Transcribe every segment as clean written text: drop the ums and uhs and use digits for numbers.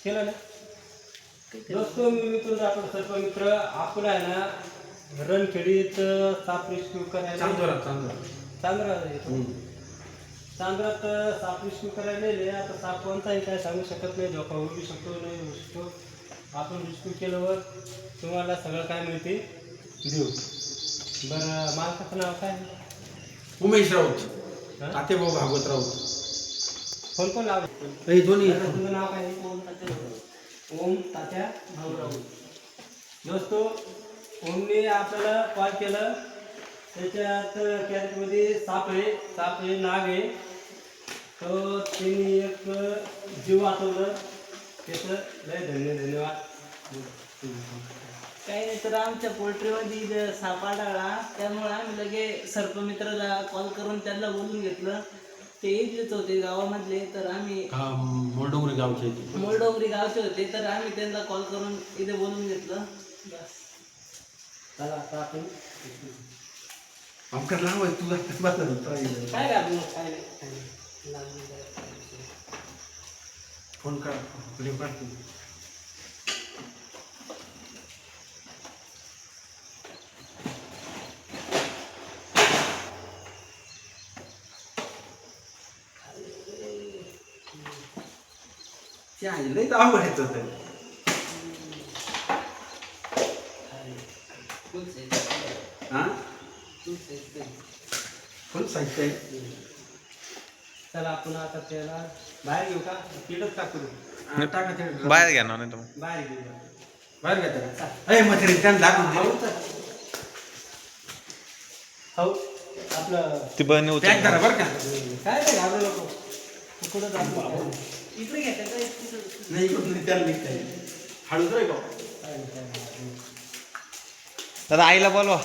केलं ना दोस्तो मी तुझा आपण सर्व मित्र आपण आहे ना रणखेडीत साप रेस्क्यू करायला चांद्रात साप रेस्क्यू करायला नेले. आता साप कोणताही काय सांगू शकत नाही, धोका होऊ शकतो नाही होऊ शकतो. आपण रेस्क्यू केल्यावर तुम्हाला सगळं काय मिळते देऊ. बरं मालकाचं नाव काय? उमेश राऊत, तातेभाऊ भागवत राऊत. कोण कोण लावले दोन्ही? तुझं नाव काय? ओम तात्या भाऊ राऊत. दोस्तो ओमने आपल्याला कॉल केलं, त्याच्यात कॅरेटमध्ये साप आहे नाग आहे. तर त्यांनी एक जीव वाचवलं, त्याचं लय धन्यवाद. काही नाही तर आमच्या पोल्ट्रीमध्ये साप आढळला, त्यामुळे आम्ही लगे सर्पमित्राला कॉल करून त्यांना बोलून घेतलं. ते इथलेच होते गावामधले, तर आम्ही मोरडोंगरी गावचे होते, तर आम्ही त्यांना कॉल करून इथे बोलून घेतलं. बस चला आता आपण आमच्यात नाव आहे तुझा काय घालू काय फोन कर व्हिडिओ काढतो. लई आवडायचं होतं. फुल साहित्य आहे. चला आपण आता त्याला बाहेर घेऊ का तिथंच टाकू? बाहेर घ्या ना नाही तर बाहेर घेऊ. बाहेर घेता का? अरे मग रिटर्न दाखवून दे. हो आपलं ती बन पॅक करा बरं का. काय नाही घाबरू नको. कुठं जाऊ? इकडे घेतात नाही इकडून नाही त्याला निघता येईल. हळूच रे भाऊ. दादा आईला बोलवा.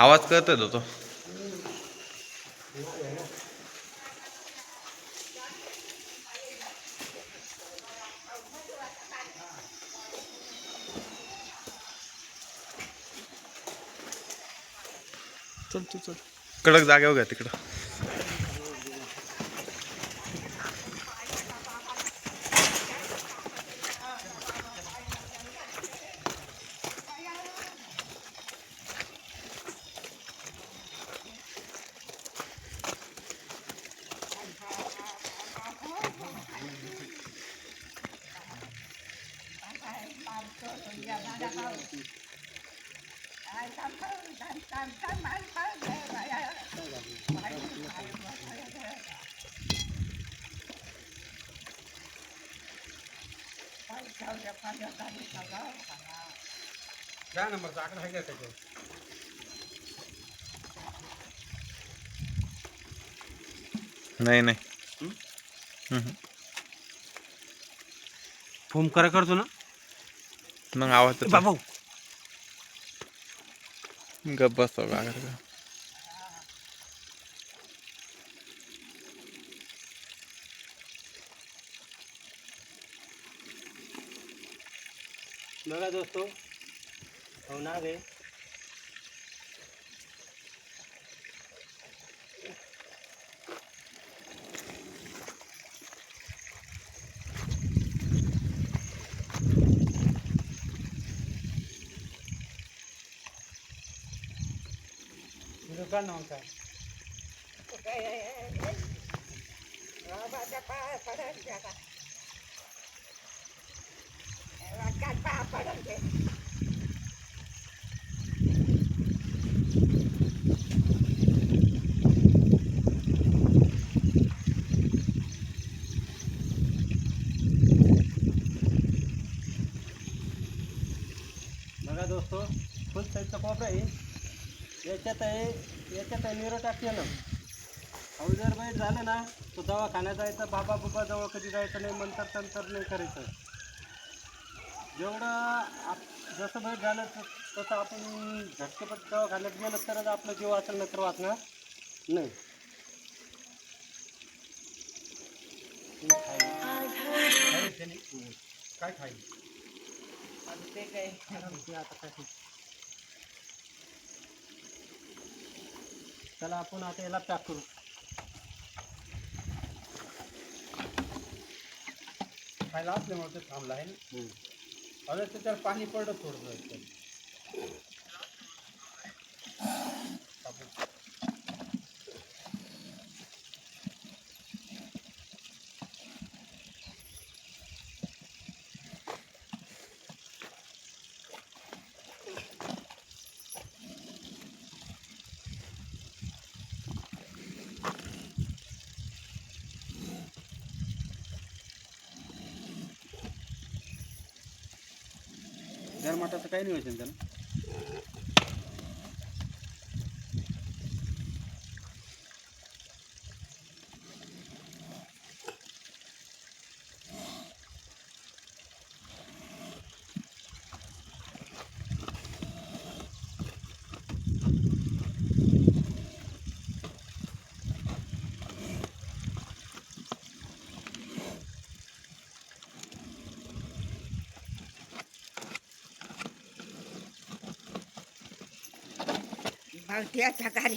आवाज करतोय तो चल तू चल कडक जागेवर घ्या तिकडं. काय नंबरचा आकडा आहे का त्याच्यावर? नाही नाही फोन करा करतो ना मग आवाज बाबू. गप बसतो का बघा दोस्तो हो ना रे. दुकान नाव काय? बघा दोस्तो फुल साईजचा कोपरा आहे. याच्यात आहे निरोटाक्षण. अहो जर बाईट झालं ना तो दवाखान्यात जायचं, बाबा जवळ कधी जायचं नाही, नंतर नाही करायचं. जेवढं जसं बाईट झालं तसं आपण झटकेपट दवाखान्यात गेलं तरच आपलं जीव वाचलं, नंतर वाचणार नाही. काय खाईल ते काय आता काय चला आपण आता याला पॅक करू. खायला असल्यामुळे ते थांबला आहे ना. आता त्याच्यावर पाणी पडलं थोडं. गरमाटाचं काही नाही व्हायचं त्याला. त्याच्या घरी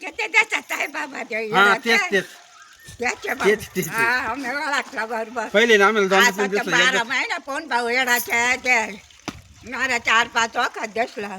त्याच्यात आहे बाबा हा तेच तेच त्याच्या तेच, तेच. हा मी ओळखला बरोबर. पहिले ना आम्हाला दोन आता तीन तर दिवस 12 महिना कोण भाऊ येडाच्या त्या मला 4-5 वखत दिसला.